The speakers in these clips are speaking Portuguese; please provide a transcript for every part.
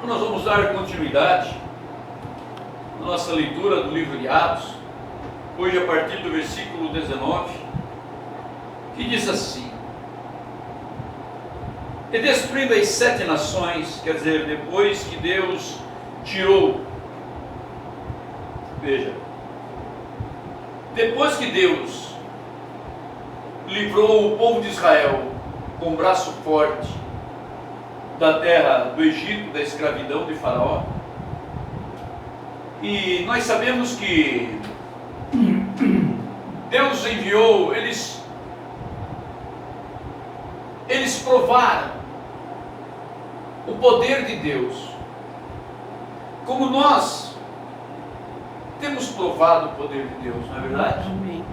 Nós vamos dar continuidade à nossa leitura do livro de Atos, hoje a partir do versículo 19, que diz assim: e destruindo as 7 nações, quer dizer, depois que Deus tirou, veja, depois que Deus livrou o povo de Israel com um braço forte da terra do Egito, da escravidão de Faraó, e nós sabemos que Deus enviou, eles provaram o poder de Deus, como nós temos provado o poder de Deus, não é verdade? Amém.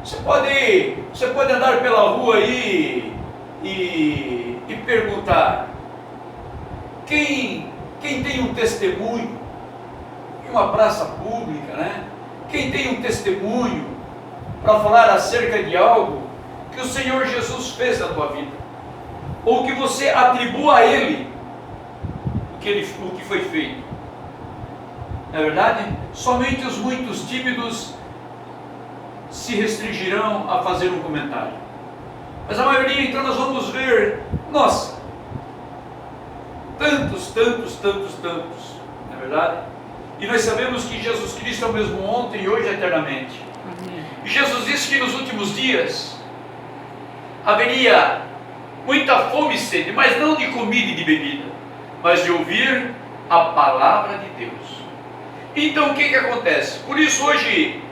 Você pode andar pela rua aí e perguntar: quem tem um testemunho em uma praça pública, né? Quem tem um testemunho para falar acerca de algo que o Senhor Jesus fez na tua vida, ou que você atribua a Ele o que foi feito? Não é verdade? Somente os muitos tímidos se restringirão a fazer um comentário, mas a maioria, então, nós vamos ver, nossa, tantos, não é verdade? E nós sabemos que Jesus Cristo é o mesmo ontem e hoje eternamente. Amém. E Jesus disse que nos últimos dias haveria muita fome e sede, mas não de comida e de bebida, mas de ouvir a palavra de Deus. Então o que acontece? Por isso hoje,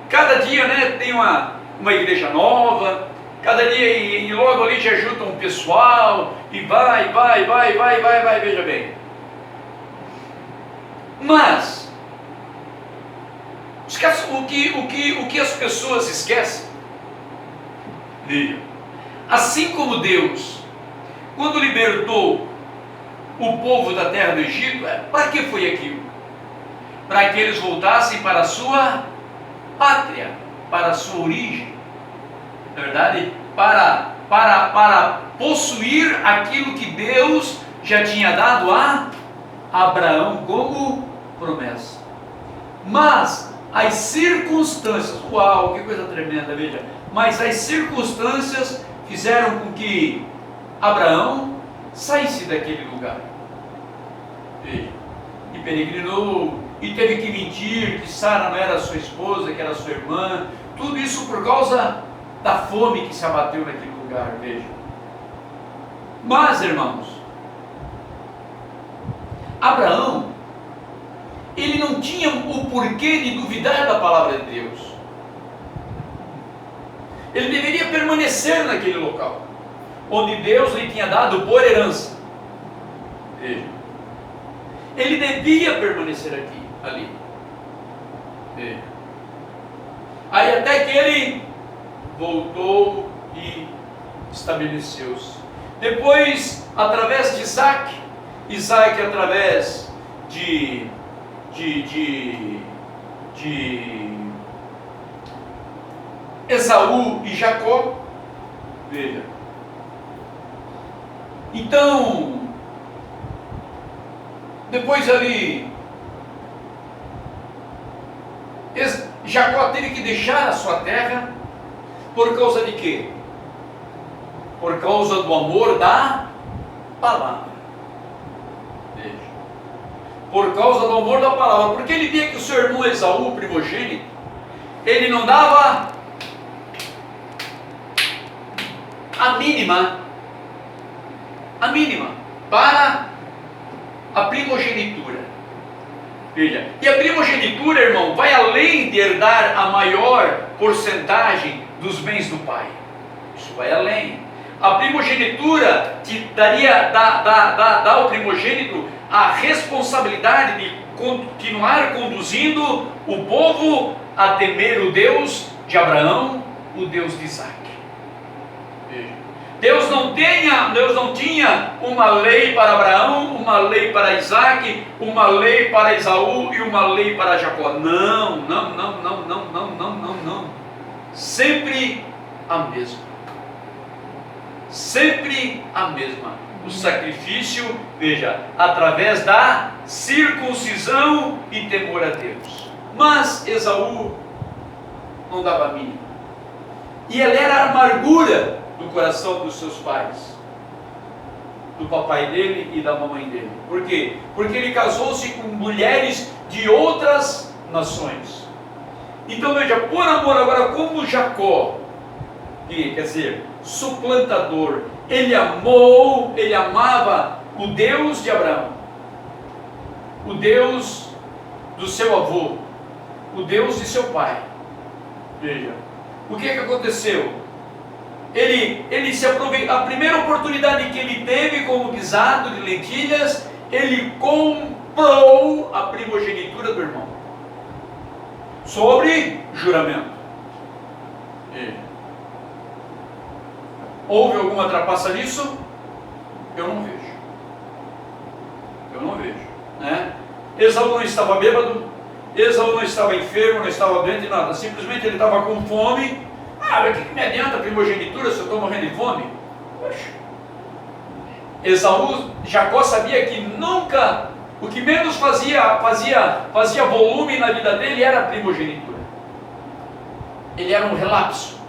cada dia, né, tem uma igreja nova, cada dia, e logo ali já juntam um pessoal, e vai, veja bem. Mas o que as pessoas esquecem, veja, assim como Deus, quando libertou o povo da terra do Egito, para que foi aquilo? Para que eles voltassem para a sua pátria, para a sua origem, na verdade, para possuir aquilo que Deus já tinha dado a Abraão como promessa. Mas as circunstâncias, uau, que coisa tremenda, veja, mas as circunstâncias fizeram com que Abraão saísse daquele lugar, veja, e peregrinou, e teve que mentir que Sara não era sua esposa, que era sua irmã, tudo isso por causa da fome que se abateu naquele lugar, veja. Mas, irmãos, Abraão, ele não tinha o porquê de duvidar da palavra de Deus. Ele deveria permanecer naquele local, onde Deus lhe tinha dado por herança. Veja, ele devia permanecer ali. Veja. Aí até que ele voltou e estabeleceu-se. Depois, através de Isaac através de Esaú e Jacó, veja. Então, depois ali, Jacó teve que deixar a sua terra, por causa de quê? Por causa do amor da palavra. Veja. Por causa do amor da palavra, porque ele via que o seu irmão Esaú, o primogênito, ele não dava a mínima para a primogenitura. Veja, e a primogenitura, irmão, vai além de herdar a maior porcentagem dos bens do pai. Isso vai além. A primogenitura te dá ao primogênito a responsabilidade de continuar conduzindo o povo a temer o Deus de Abraão, o Deus de Isaac. Veja. Deus não tinha uma lei para Abraão, uma lei para Isaac, uma lei para Esaú e uma lei para Jacó. Não. Sempre a mesma. Sempre a mesma. o sacrifício, veja, através da circuncisão e temor a Deus. Mas Esaú não dava a mínima. E ela era a amargura do coração dos seus pais, do papai dele e da mamãe dele. Por quê? Porque ele casou-se com mulheres de outras nações. Então veja, por amor agora, como Jacó, que quer dizer, suplantador, ele amava o Deus de Abraão, o Deus do seu avô, o Deus de seu pai. Veja, o que aconteceu? Ele se aproveitou, a primeira oportunidade que ele teve como guisado de lentilhas, ele comprou a primogenitura do irmão, sobre juramento. Houve alguma trapaça nisso? Eu não vejo. Né? Esaú não estava bêbado, Esaú não estava enfermo, não estava doente, nada. Simplesmente ele estava com fome. Mas o que me adianta a primogenitura se eu estou morrendo de fome? Poxa. Jacó sabia que nunca, o que menos fazia volume na vida dele era a primogenitura. Ele era um relapso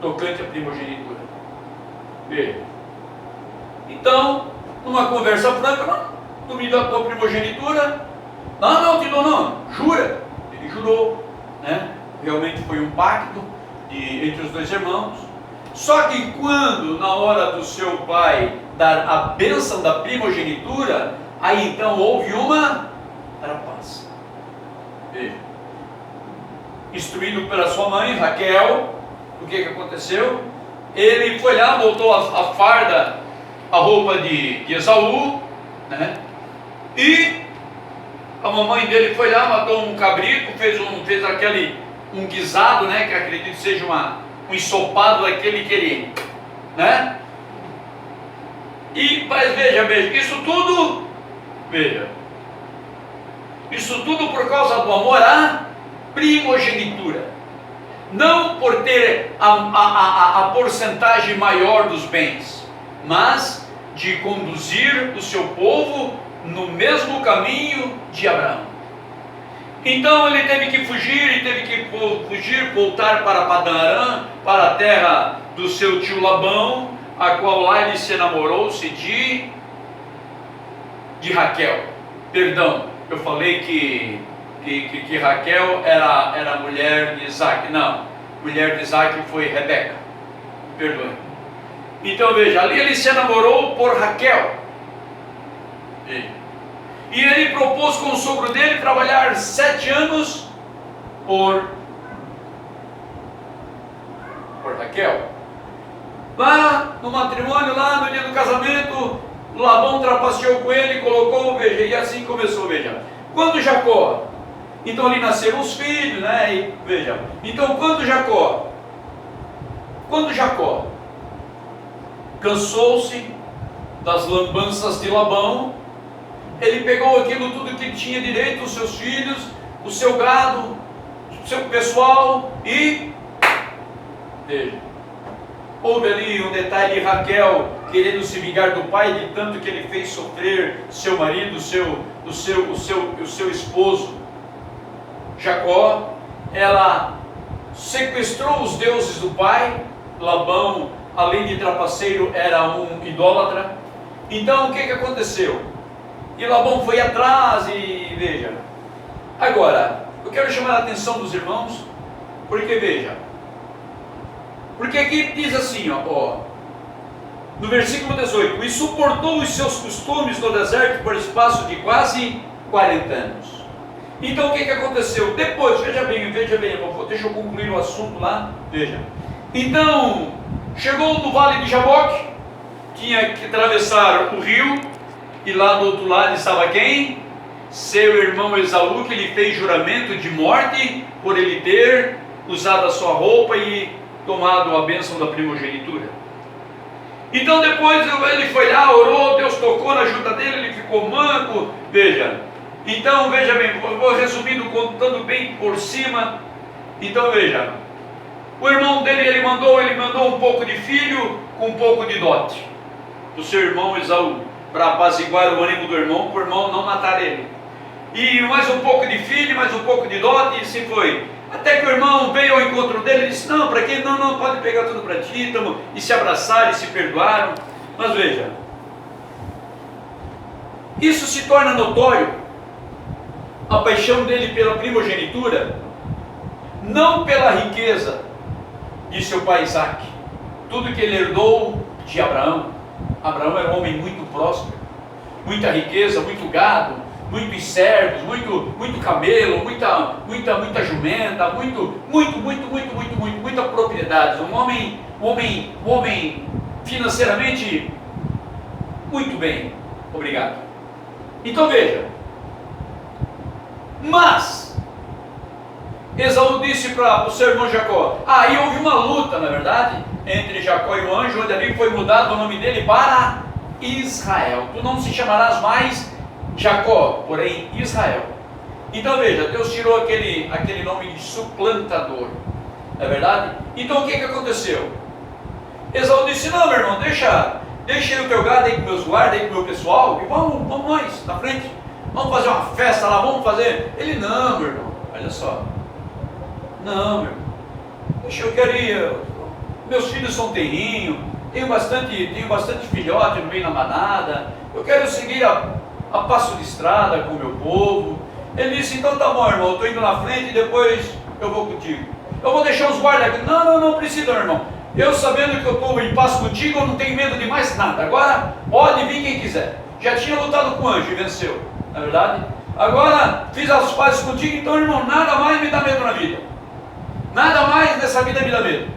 tocante à primogenitura. Então, numa conversa franca, tu me dá a tua primogenitura? Não, te dou não. Jura? Ele jurou, né? Realmente foi um pacto entre os dois irmãos. Só que quando, na hora do seu pai dar a bênção da primogenitura, aí então houve uma trapaça. Instruído pela sua mãe, Raquel, o que aconteceu? Ele foi lá, botou a farda, a roupa de Esaú, né? E a mamãe dele foi lá, matou um cabrito, fez um guisado, né? Que acredito seja um ensopado daquele que ele, né? Mas veja, isso tudo por causa do amor à primogenitura. Não por ter a porcentagem maior dos bens, mas de conduzir o seu povo no mesmo caminho de Abraão. Então ele teve que fugir, voltar para Padã Arã, para a terra do seu tio Labão, a qual lá ele se enamorou-se de Raquel. Perdão, eu falei que Raquel era a mulher de Isaac. Não, mulher de Isaac foi Rebeca. Perdoe. Então veja, ali ele se enamorou por Raquel. E ele propôs com o sogro dele trabalhar 7 anos por Raquel. Lá no matrimônio, lá no dia do casamento, Labão trapaceou com ele, colocou, veja, e assim começou, veja. Quando Jacó, então ali nasceram os filhos, né? E, veja, então quando Jacó cansou-se das lambanças de Labão, ele pegou aquilo tudo que tinha direito, os seus filhos, o seu gado, o seu pessoal e veja, houve ali um detalhe de Raquel querendo se vingar do pai de tanto que ele fez sofrer seu marido, o seu esposo. Jacó, ela sequestrou os deuses do pai. Labão, além de trapaceiro, era um idólatra. Então o que aconteceu? E Labão foi atrás e veja. Agora, eu quero chamar a atenção dos irmãos, porque veja, porque aqui diz assim, no versículo 18: e suportou os seus costumes no deserto por espaço de quase 40 anos. Então o que aconteceu? Depois, veja bem, deixa eu concluir o assunto lá, veja. Então, chegou no vale de Jaboque, tinha que atravessar o rio, e lá do outro lado estava quem? Seu irmão Esaú, que lhe fez juramento de morte por ele ter usado a sua roupa e tomado a bênção da primogenitura. Então depois ele foi lá, orou, Deus tocou na junta dele, ele ficou manco, veja. Então veja bem, vou resumindo, contando bem por cima. Então veja, o irmão dele, ele mandou um pouco de filho com um pouco de dote do seu irmão Esaú. para apaziguar o ânimo do irmão, para o irmão não matar ele. E mais um pouco de filho, mais um pouco de dote, e assim foi. Até que o irmão veio ao encontro dele e disse: não, para quê? Não, pode pegar tudo para ti. E se abraçaram e se perdoaram. Mas veja, isso se torna notório, a paixão dele pela primogenitura, não pela riqueza de seu pai Isaque, tudo que ele herdou de Abraão. Abraão era um homem muito próspero, muita riqueza, muito gado, muitos servos, muito camelo, muita jumenta, muita propriedade. Um homem financeiramente muito bem, obrigado. Então veja, mas Esaú disse para o seu irmão Jacó, aí houve uma luta, na verdade, entre Jacó e o anjo, onde ali foi mudado o nome dele para Israel. Tu não se chamarás mais Jacó, porém Israel. Então veja, Deus tirou aquele nome de suplantador, não é verdade? Então o que aconteceu? Esaú disse: não, meu irmão, deixa aí o teu gado aí com meus guardas, aí com o meu pessoal, e vamos nós, na frente, vamos fazer uma festa lá, vamos fazer. Ele: não, meu irmão, olha só, não, meu irmão, deixa, eu queria, meus filhos são terrinho, tenho bastante filhote no meio da manada, eu quero seguir a passo de estrada com o meu povo. Ele disse: então tá bom, irmão, eu estou indo na frente e depois eu vou contigo. Eu vou deixar os guardas aqui. Não precisa, meu irmão. Eu, sabendo que eu estou em paz contigo, eu não tenho medo de mais nada. Agora pode vir quem quiser. Já tinha lutado com o anjo e venceu, na verdade. Agora fiz as pazes contigo, então, irmão, nada mais me dá medo na vida. Nada mais nessa vida me dá medo.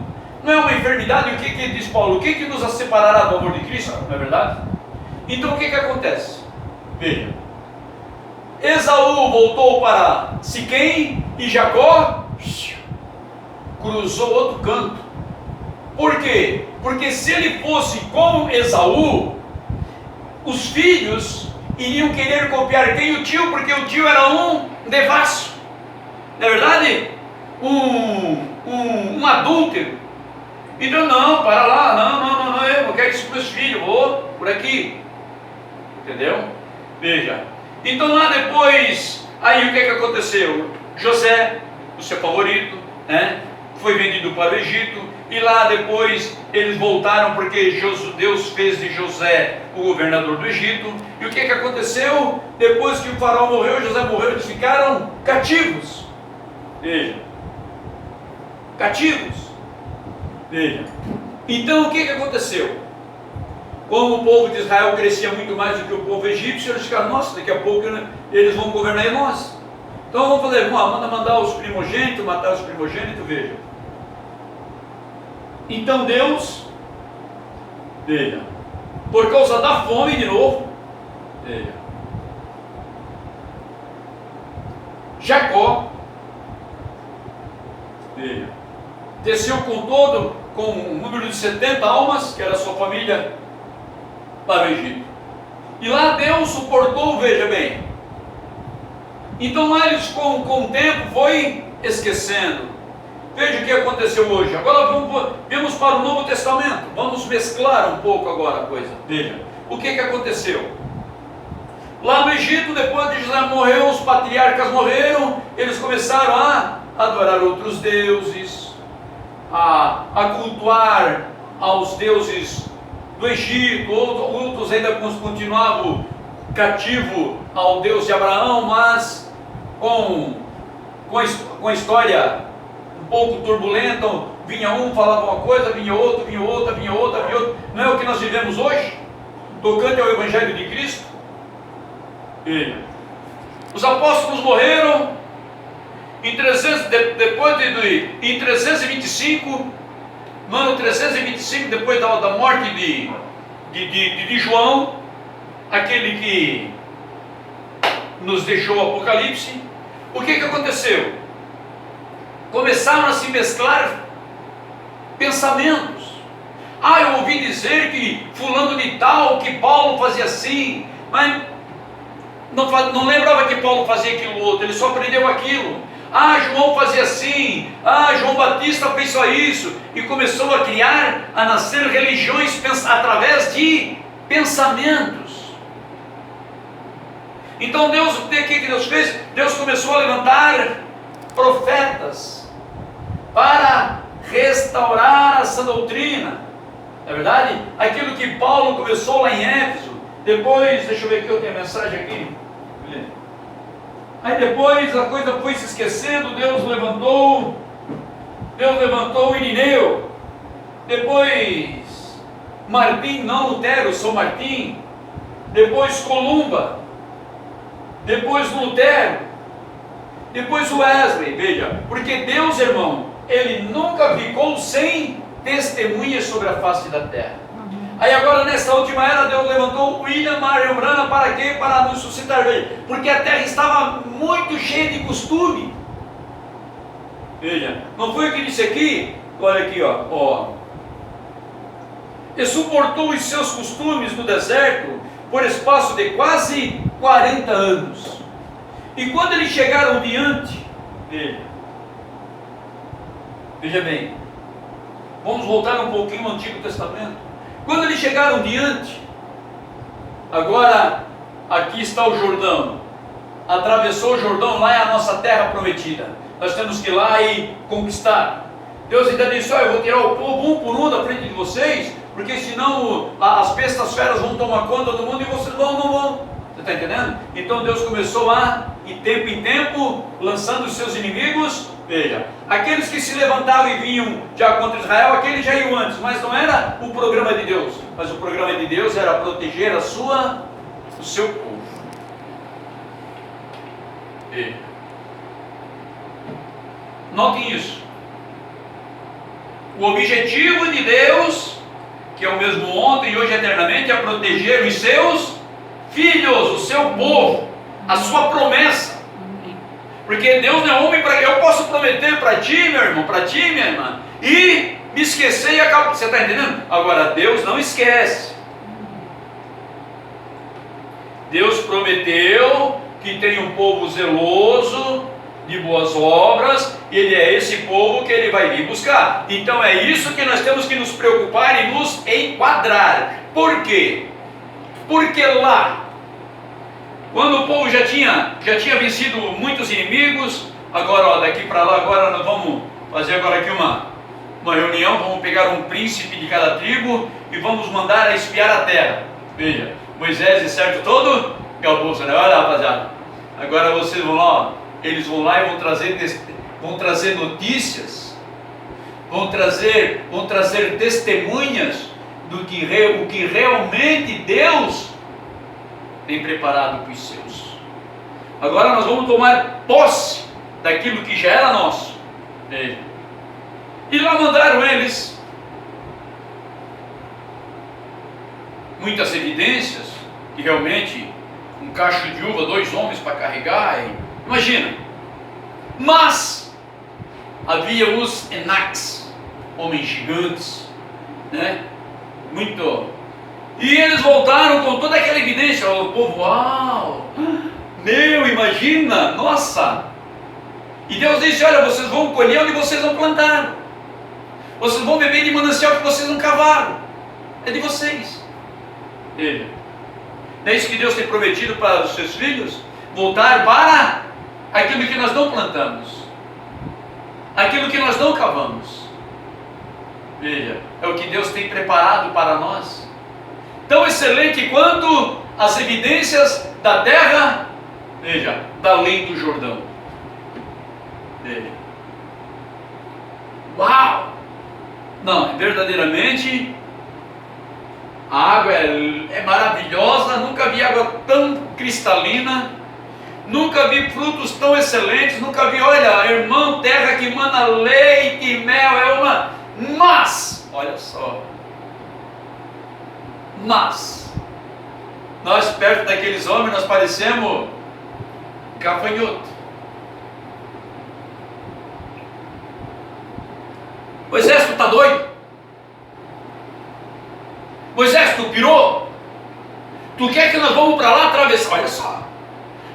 Não é uma enfermidade. O que diz Paulo? O que nos separará do amor de Cristo? Não é verdade? Então o que acontece? Veja, Esaú voltou para Siquém e Jacó cruzou outro canto. Por quê? Porque se ele fosse com Esaú, os filhos iriam querer copiar quem? O tio, porque o tio era um devasso, não é verdade? Um adúltero. Então não, para lá, não, eu não quero isso para os meus filhos, vou por aqui, entendeu? Veja, então lá depois, aí o que aconteceu? José, o seu favorito, né, foi vendido para o Egito, e lá depois eles voltaram porque Deus fez de José o governador do Egito. E o que aconteceu? Depois que o faraó morreu, José morreu, eles ficaram cativos. Veja, cativos. Veja, então o que aconteceu? Como o povo de Israel crescia muito mais do que o povo egípcio, eles ficaram: nossa, daqui a pouco eles vão governar em nós. Então vamos fazer, manda mandar os primogênitos, matar os primogênitos. Veja, então Deus, veja, por causa da fome de novo, veja, Jacó, veja, desceu com um número de 70 almas, que era a sua família, para o Egito. E lá Deus suportou, veja bem. Então lá eles com o tempo foi esquecendo. Veja o que aconteceu hoje. Agora vamos para o Novo Testamento. Vamos mesclar um pouco agora a coisa. Veja, o que aconteceu? Lá no Egito, depois de José morreu, os patriarcas morreram, eles começaram a adorar outros deuses, a cultuar aos deuses do Egito. Outros ainda continuavam cativo ao Deus de Abraão, mas com a história um pouco turbulenta. Vinha um, falava uma coisa, vinha outra. Não é o que nós vivemos hoje, tocante ao Evangelho de Cristo? E os apóstolos morreram em 325, no ano 325, depois da morte de João, aquele que nos deixou o Apocalipse. O que aconteceu? Começaram a se mesclar pensamentos. Eu ouvi dizer que fulano de tal, que Paulo fazia assim, mas não lembrava que Paulo fazia aquilo outro, ele só aprendeu aquilo. João fazia assim, João Batista fez só isso, e começou a nascer religiões através de pensamentos. Então Deus, o que Deus fez? Deus começou a levantar profetas para restaurar essa doutrina. Não é verdade? Aquilo que Paulo começou lá em Éfeso. Depois, deixa eu ver aqui, eu tenho a mensagem aqui. Aí depois a coisa foi se esquecendo, Deus levantou Irineu. Depois Martim, não Lutero, São Martim. Depois Columba. Depois Lutero. Depois Wesley. Veja, porque Deus, irmão, Ele nunca ficou sem testemunhas sobre a face da terra. Aí agora nessa última era Deus levantou William Marion Branham para quê? Para nos suscitar. Porque a terra estava muito cheia de costume. Veja, não foi o que disse aqui? Olha aqui, ó. E suportou os seus costumes no deserto por espaço de quase 40 anos. E quando eles chegaram diante, veja bem, vamos voltar um pouquinho ao Antigo Testamento. Quando eles chegaram diante, agora aqui está o Jordão, atravessou o Jordão, lá é a nossa terra prometida, nós temos que ir lá e conquistar. Deus ainda disse: eu vou tirar o povo um por um da frente de vocês, porque senão as bestas feras vão tomar conta do mundo e vocês não vão. Você está entendendo? Então Deus começou a, em tempo, lançando os seus inimigos. Veja, aqueles que se levantavam e vinham já contra Israel, aqueles já iam antes, mas não era o programa de Deus. Mas o programa de Deus era proteger o seu povo. Notem isso. O objetivo de Deus, que é o mesmo ontem e hoje eternamente, é proteger os seus filhos, o seu povo, a sua promessa. Porque Deus não é homem para... Eu posso prometer para ti, meu irmão, para ti, minha irmã, e me esquecer e acabar. Você está entendendo? Agora, Deus não esquece. Deus prometeu que tem um povo zeloso, de boas obras, e ele é esse povo que ele vai vir buscar. Então é isso que nós temos que nos preocupar e nos enquadrar. Por quê? Porque lá, quando o povo já tinha vencido muitos inimigos, agora daqui para lá, agora nós vamos fazer agora aqui uma reunião, vamos pegar um príncipe de cada tribo e vamos mandar a espiar a terra. Veja, Moisés e certo todo, calboço, né? Olha, rapaziada, agora vocês vão lá, eles vão lá e vão trazer notícias, vão trazer testemunhas do que realmente Deus tem preparado para os seus. Agora nós vamos tomar posse daquilo que já era nosso. E lá mandaram eles muitas evidências, que realmente um cacho de uva, 2 homens para carregar, imagina. Mas havia os Enaks, homens gigantes, né? Muito. E eles voltaram com toda aquela evidência. O povo, uau, meu, imagina, nossa. E Deus disse: olha, vocês vão colher onde vocês não plantaram, vocês vão beber de manancial que vocês não cavaram, é de vocês. Não é isso que Deus tem prometido para os seus filhos? Voltar para aquilo que nós não plantamos, aquilo que nós não cavamos. Veja, é o que Deus tem preparado para nós. Tão excelente quanto as evidências da terra, veja, da além do Jordão. Veja. Uau! Não, verdadeiramente, a água é maravilhosa, nunca vi água tão cristalina, nunca vi frutos tão excelentes, nunca vi, olha, irmão, terra que mana leite e mel, mas, olha só, nós perto daqueles homens, nós parecemos gafanhoto. O exército está doido? O exército pirou? Tu quer que nós vamos para lá atravessar? Olha só,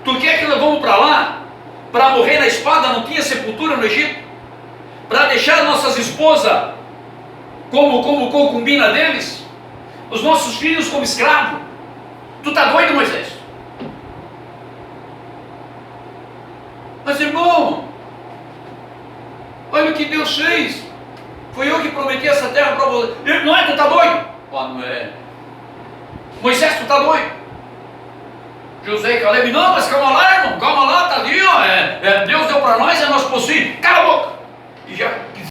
tu quer que nós vamos para lá para morrer na espada? Não tinha sepultura no Egito? Para deixar nossas esposas como concubina deles, os nossos filhos como escravo? Tu está doido, Moisés? que Deus fez. Foi eu que prometi essa terra para você. Ele, não é, tu está doido? Ó, não é. Moisés, tu está doido? Josué e Caleb, não, mas calma lá,